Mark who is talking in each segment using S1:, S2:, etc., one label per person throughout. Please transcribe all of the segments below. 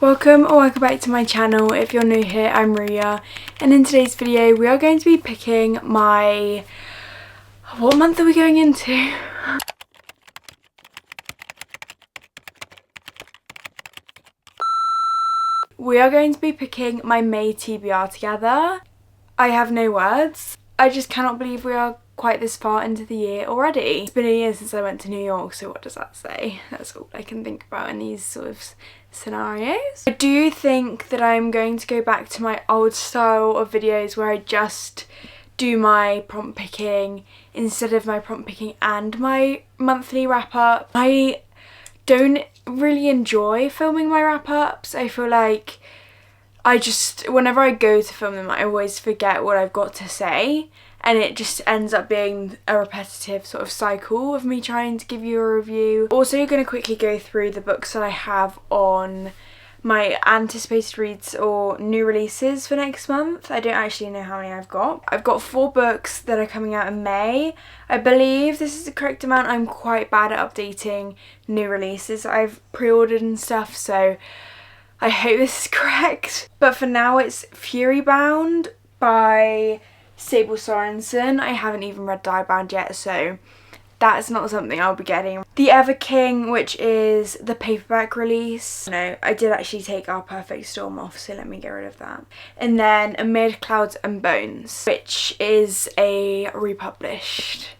S1: Welcome or welcome back to my channel. If you're new here, I'm Ria, and in today's video we are going to be picking my... What month are we going into? We are going to be picking my May TBR together. I have no words. I just cannot believe we are quite this far into the year already. It's been a year since I went to New York, so what does that say? That's all I can think about in these sort of scenarios. I do think that I'm going to go back to my old style of videos where I just do my prompt picking instead of my prompt picking and my monthly wrap up. I don't really enjoy filming my wrap ups. I feel like whenever I go to film them, I always forget what I've got to say, and it just ends up being a repetitive sort of cycle of me trying to give you a review. Also, you're going to quickly go through the books that I have on my anticipated reads or new releases for next month. I don't actually know how many I've got. I've got 4 books that are coming out in May. I believe this is the correct amount. I'm quite bad at updating new releases I've pre-ordered and stuff, so I hope this is correct. But for now it's Fury Bound by Sable Sorensen. I haven't even read Die Bound yet, so that's not something I'll be getting. The Ever King, which is the paperback release. No, I did actually take Our Perfect Storm off, so let me get rid of that. And then Amid Clouds and Bones, which is a republished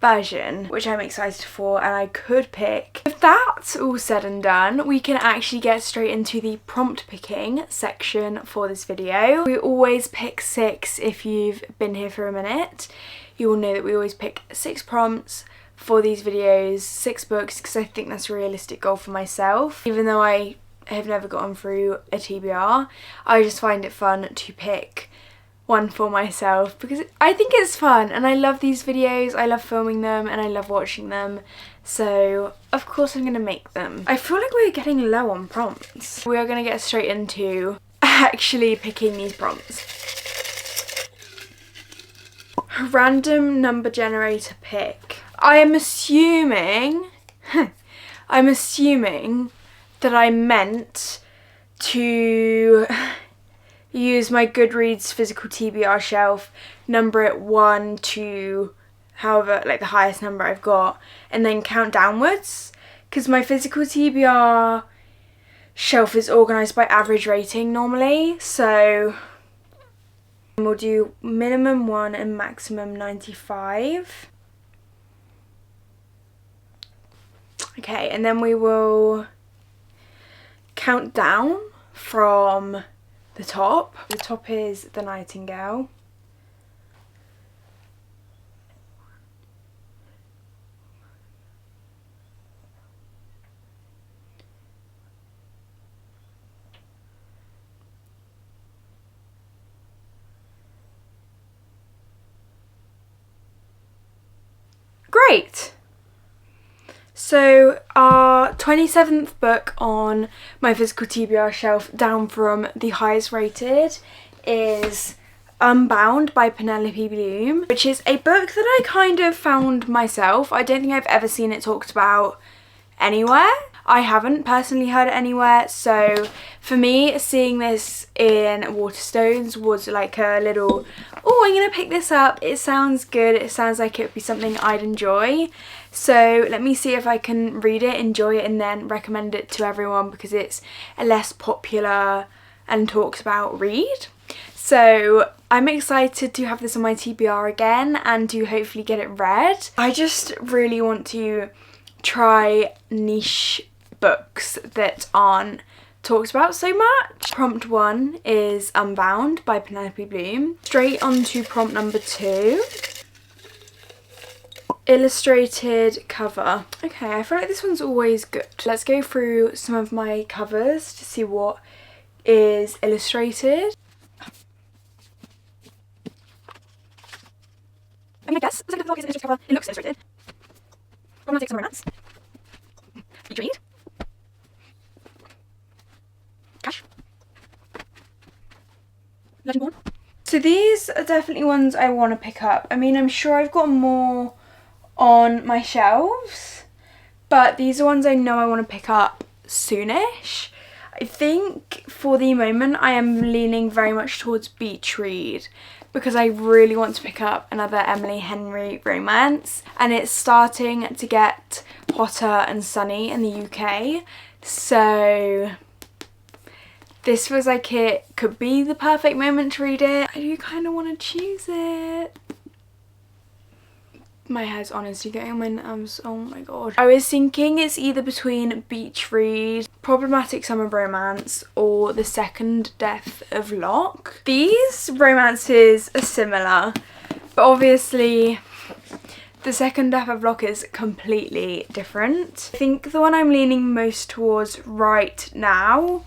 S1: version, which I'm excited for, and I could pick. With that all said and done, we can actually get straight into the prompt picking section for this video. We always pick 6. If you've been here for a minute, you will know that we always pick 6 prompts for these videos, 6 books, because I think that's a realistic goal for myself. Even though I have never gotten through a TBR, I just find it fun to pick one for myself because I think it's fun, and I love these videos, I love filming them, and I love watching them, so of course I'm gonna make them. I feel like we're getting low on prompts. We are gonna get straight into actually picking these prompts. Random number generator pick. I am assuming that I meant to use my Goodreads physical TBR shelf, number it 1 to however, like the highest number I've got, and then count downwards, because my physical TBR shelf is organised by average rating normally, so we'll do minimum 1 and maximum 95. Okay, and then we will count down from the top. The top is The Nightingale. Great! So our 27th book on my physical TBR shelf, down from the highest rated, is Unbound by Penelope Bloom, which is a book that I kind of found myself. I don't think I've ever seen it talked about anywhere. I haven't personally heard it anywhere, so for me seeing this in Waterstones was like a little, oh, I'm gonna pick this up, it sounds good, it sounds like it would be something I'd enjoy. So let me see if I can read it, enjoy it, and then recommend it to everyone, because it's a less popular and talked about read. So I'm excited to have this on my TBR again and to hopefully get it read. I just really want to try niche books that aren't talked about so much. Prompt 1 is Unbound by Penelope Bloom. Straight on to prompt number 2. Illustrated cover. Okay, I feel like this one's always good. Let's go through some of my covers to see what is illustrated. I'm gonna guess the second vlog is an illustrated cover. It looks illustrated. Romantic Summer Romance. Feature read. Cash. Legendborn. So these are definitely ones I want to pick up. I mean, I'm sure I've got more on my shelves, but these are ones I know I want to pick up soonish. I think for the moment I am leaning very much towards Beach Read because I really want to pick up another Emily Henry romance, and it's starting to get hotter and sunny in the UK, so this feels like it could be the perfect moment to read it. I do kind of want to choose it. My hair's honestly getting on my nerves, oh my god. I was thinking it's either between Beach Read, Problematic Summer Romance, or The Second Death of Locke. These romances are similar, but obviously The Second Death of Locke is completely different. I think the one I'm leaning most towards right now,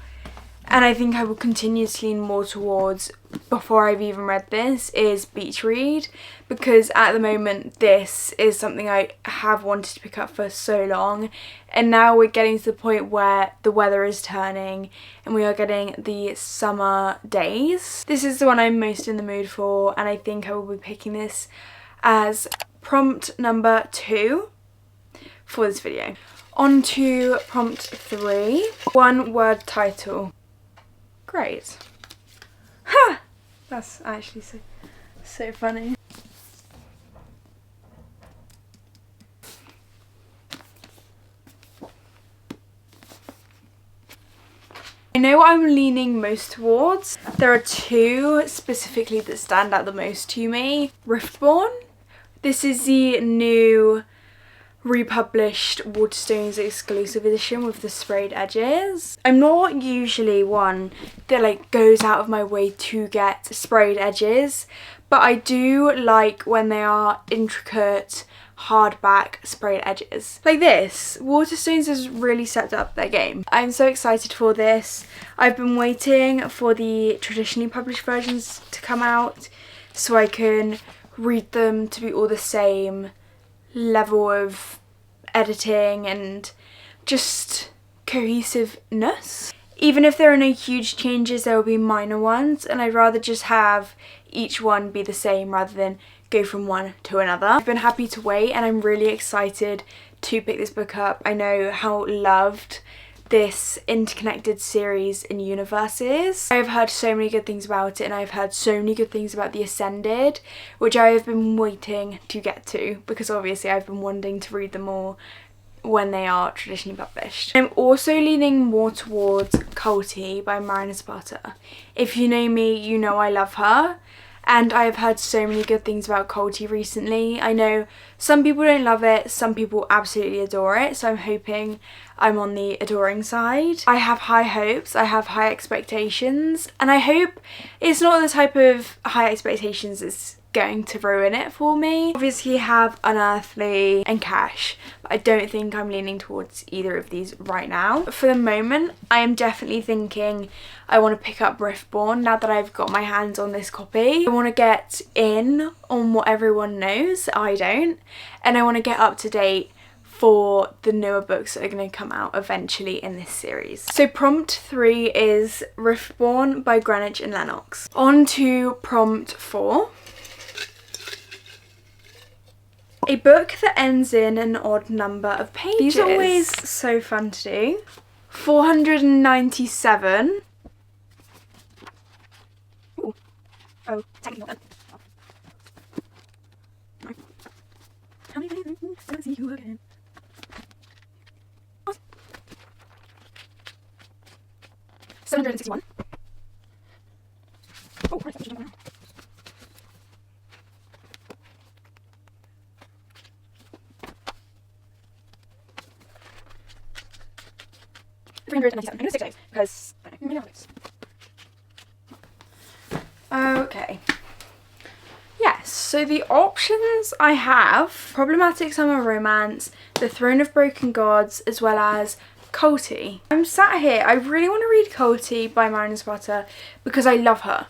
S1: and I think I will continue to lean more towards before I've even read this, is Beach Read, because at the moment this is something I have wanted to pick up for so long, and now we're getting to the point where the weather is turning and we are getting the summer days. This is the one I'm most in the mood for, and I think I will be picking this as prompt number 2 for this video. On to prompt 3, one word title. Great. Ha! That's actually so funny. I know what I'm leaning most towards. There are two specifically that stand out the most to me. Riftborn. This is the new republished Waterstones exclusive edition with the sprayed edges. I'm not usually one that like goes out of my way to get sprayed edges, but I do like when they are intricate hardback sprayed edges. Like this, Waterstones has really stepped up their game. I'm so excited for this. I've been waiting for the traditionally published versions to come out so I can read them to be all the same level of editing and just cohesiveness. Even if there are no huge changes, there will be minor ones, and I'd rather just have each one be the same rather than go from one to another. I've been happy to wait, and I'm really excited to pick this book up. I know how loved this interconnected series and universe is. I have heard so many good things about it, and I've heard so many good things about The Ascended, which I have been waiting to get to because obviously I've been wanting to read them all when they are traditionally published. I'm also leaning more towards Culty by Marina Zapata. If you know me, you know I love her, and I have heard so many good things about Culty recently. I know some people don't love it, some people absolutely adore it, so I'm hoping I'm on the adoring side. I have high hopes, I have high expectations, and I hope it's not the type of high expectations that's going to ruin it for me. Obviously have Unearthly and Cash, but I don't think I'm leaning towards either of these right now. For the moment, I am definitely thinking I want to pick up Riftborn now that I've got my hands on this copy. I want to get in on what everyone knows, I don't, and I want to get up to date for the newer books that are going to come out eventually in this series. So prompt 3 is Riftborn by Greenwich and Lennox. On to prompt 4. A book that ends in an odd number of pages. These are always so fun to do. 497. Ooh. Oh, technically not. How many days till I see you again? 761. Oh, right, that's just 397. I'm going to stick to those because I don't know notes. Okay. Yes, so the options I have: Problematic Summer Romance, The Throne of Broken Gods, as well as Culty. I'm sat here, I really want to read Culty by Marina Zapata because I love her.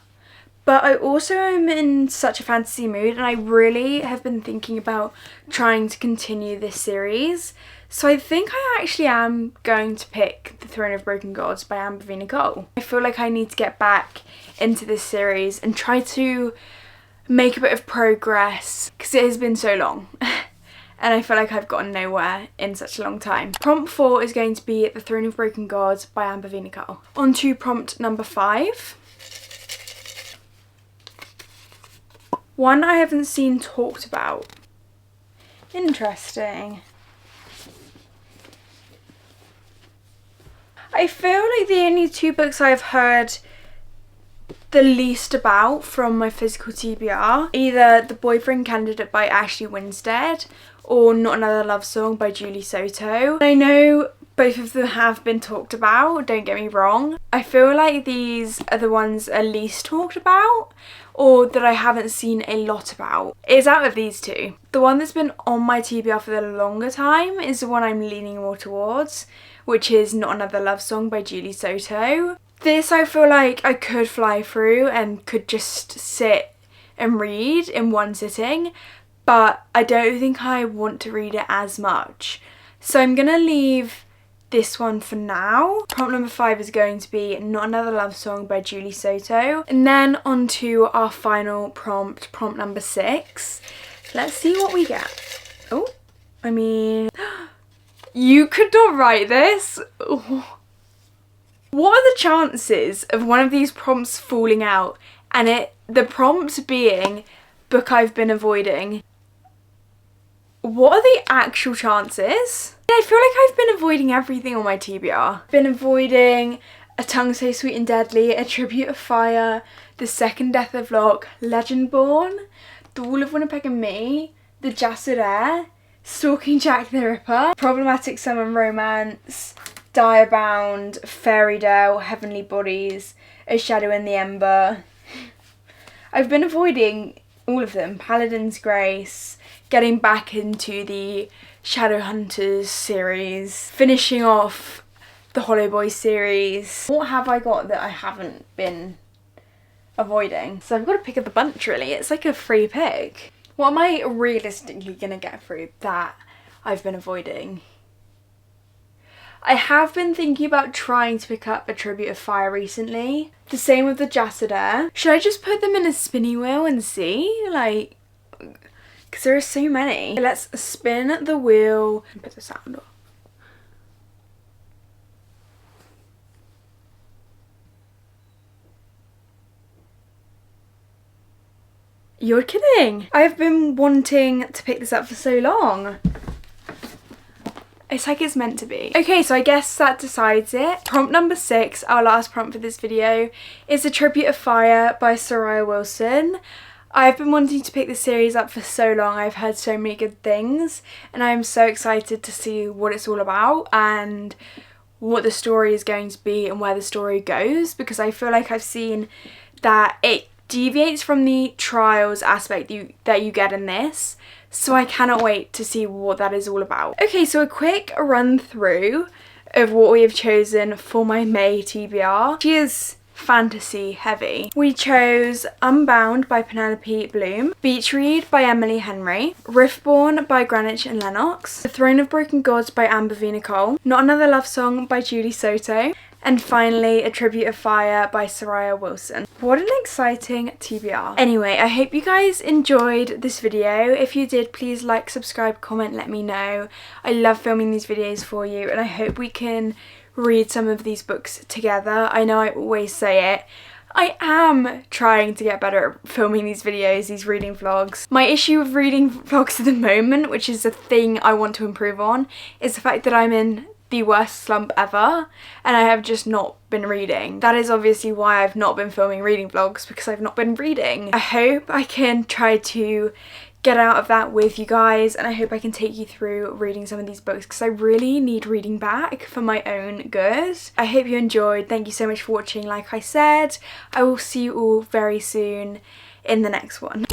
S1: But I also am in such a fantasy mood, and I really have been thinking about trying to continue this series. So I think I actually am going to pick The Throne of Broken Gods by Amber V. Nicole. I feel like I need to get back into this series and try to make a bit of progress because it has been so long. and I feel like I've gotten nowhere in such a long time. Prompt 4 is going to be The Throne of Broken Gods by Amber V. Nicole. On to prompt number 5. One I haven't seen talked about. Interesting. I feel like the only 2 books I've heard the least about from my physical TBR, either The Boyfriend Candidate by Ashley Winstead or Not Another Love Song by Julie Soto. I know both of them have been talked about, don't get me wrong. I feel like these are the ones at least talked about, or that I haven't seen a lot about. It's out of these 2. The one that's been on my TBR for the longer time is the one I'm leaning more towards, which is Not Another Love Song by Julie Soto. This I feel like I could fly through and could just sit and read in one sitting, but I don't think I want to read it as much. So I'm gonna leave this one for now. Prompt number 5 is going to be Not Another Love Song by Julie Soto. And then on to our final prompt, prompt number 6. Let's see what we get. Oh, I mean, you could not write this. Oh. What are the chances of one of these prompts falling out and the prompt being book I've been avoiding? What are the actual chances? I feel like I've been avoiding everything on my TBR. I've been avoiding A Tongue So Sweet and Deadly, A Tribute of Fire, The Second Death of Locke, Legendborn, The Wall of Winnipeg and Me, The Jasser, Stalking Jack the Ripper, Problematic Summer Romance, Direbound, Fairytale, Heavenly Bodies, A Shadow in the Ember. I've been avoiding all of them. Paladin's Grace, getting back into the Shadowhunters series, finishing off the Hollow Boys series. What have I got that I haven't been avoiding? So I've got to pick up the bunch really. It's like a free pick. What am I realistically going to get through that I've been avoiding? I have been thinking about trying to pick up A Tribute of Fire recently. The same with the Jasser. Should I just put them in a spinny wheel and see? Like, because there are so many. Let's spin the wheel and put the sound on. You're kidding. I've been wanting to pick this up for so long. It's like it's meant to be. Okay, so I guess that decides it. Prompt number 6, our last prompt for this video, is A Tribute of Fire by Soraya Wilson. I've been wanting to pick this series up for so long. I've heard so many good things and I'm so excited to see what it's all about and what the story is going to be and where the story goes, because I feel like I've seen that it deviates from the trials aspect that you get in this. So I cannot wait to see what that is all about. Okay, so a quick run through of what we have chosen for my May TBR. She is fantasy heavy. We chose Unbound by Penelope Bloom, Beach Read by Emily Henry, Riftborn by Greenwich and Lennox, The Throne of Broken Gods by Amber V. Nicole, Not Another Love Song by Julie Soto, and finally A Tribute of Fire by Soraya Wilson. What an exciting TBR. Anyway, I hope you guys enjoyed this video. If you did, please like, subscribe, comment, let me know. I love filming these videos for you and I hope we can read some of these books together. I know I always say it. I am trying to get better at filming these videos, these reading vlogs. My issue with reading vlogs at the moment, which is a thing I want to improve on, is the fact that I'm in the worst slump ever and I have just not been reading. That is obviously why I've not been filming reading vlogs, because I've not been reading. I hope I can try to get out of that with you guys and I hope I can take you through reading some of these books because I really need reading back for my own good. I hope you enjoyed. Thank you so much for watching. Like I said, I will see you all very soon in the next one.